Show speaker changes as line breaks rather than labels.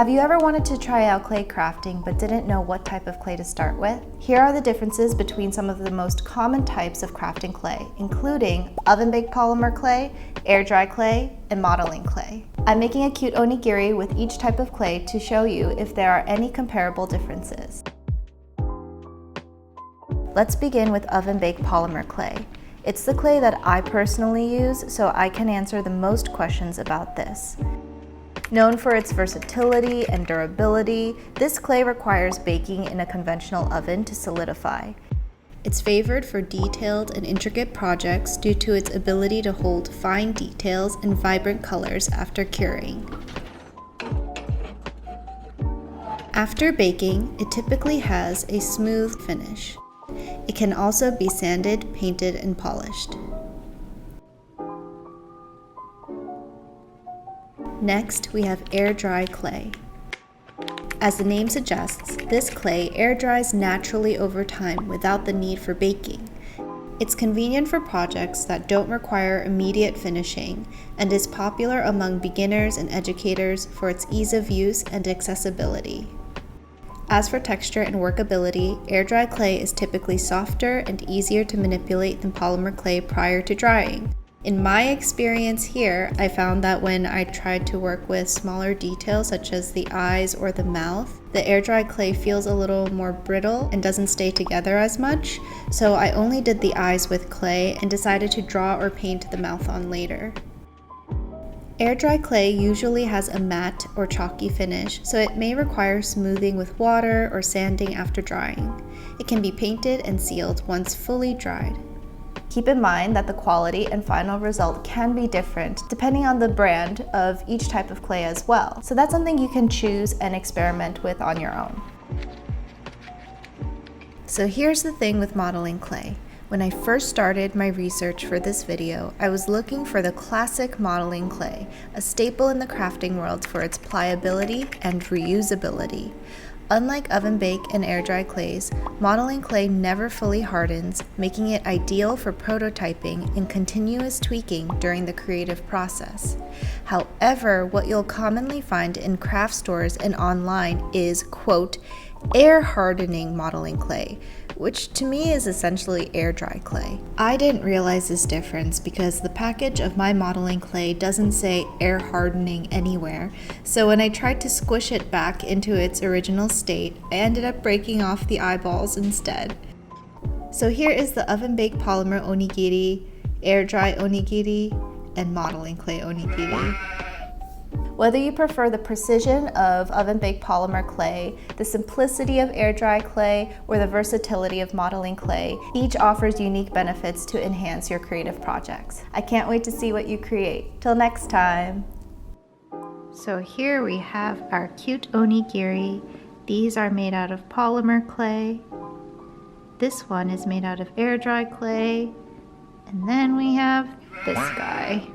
Have you ever wanted to try out clay crafting but didn't know what type of clay to start with? Here are the differences between some of the most common types of crafting clay, including oven-baked polymer clay, air-dry clay, and modeling clay. I'm making a cute onigiri with each type of clay to show you if there are any comparable differences. Let's begin with oven-baked polymer clay. It's the clay that I personally use, so I can answer the most questions about this. Known for its versatility and durability, this clay requires baking in a conventional oven to solidify. It's favored for detailed and intricate projects due to its ability to hold fine details and vibrant colors after curing. After baking, it typically has a smooth finish. It can also be sanded, painted, and polished. Next, we have air-dry clay. As the name suggests, this clay air dries naturally over time without the need for baking. It's convenient for projects that don't require immediate finishing and is popular among beginners and educators for its ease of use and accessibility. As for texture and workability, air-dry clay is typically softer and easier to manipulate than polymer clay prior to drying. In my experience here, I found that when I tried to work with smaller details such as the eyes or the mouth, the air-dry clay feels a little more brittle and doesn't stay together as much, so I only did the eyes with clay and decided to draw or paint the mouth on later. Air-dry clay usually has a matte or chalky finish, so it may require smoothing with water or sanding after drying. It can be painted and sealed once fully dried. Keep in mind that the quality and final result can be different depending on the brand of each type of clay as well. So that's something you can choose and experiment with on your own. So here's the thing with modeling clay. When I first started my research for this video, I was looking for the classic modeling clay, a staple in the crafting world for its pliability and reusability. Unlike oven-baked and air-dry clays, modeling clay never fully hardens, making it ideal for prototyping and continuous tweaking during the creative process. However, what you'll commonly find in craft stores and online is, quote, air hardening modeling clay, which to me is essentially air-dry clay. I didn't realize this difference because the package of my modeling clay doesn't say air hardening anywhere, so when I tried to squish it back into its original state, I ended up breaking off the eyeballs instead. So here is the oven-baked polymer onigiri, air-dry onigiri, and modeling clay onigiri. Whether you prefer the precision of oven-baked polymer clay, the simplicity of air-dry clay, or the versatility of modeling clay, each offers unique benefits to enhance your creative projects. I can't wait to see what you create. Till next time! So here we have our cute onigiri. These are made out of polymer clay. This one is made out of air-dry clay. And then we have this guy.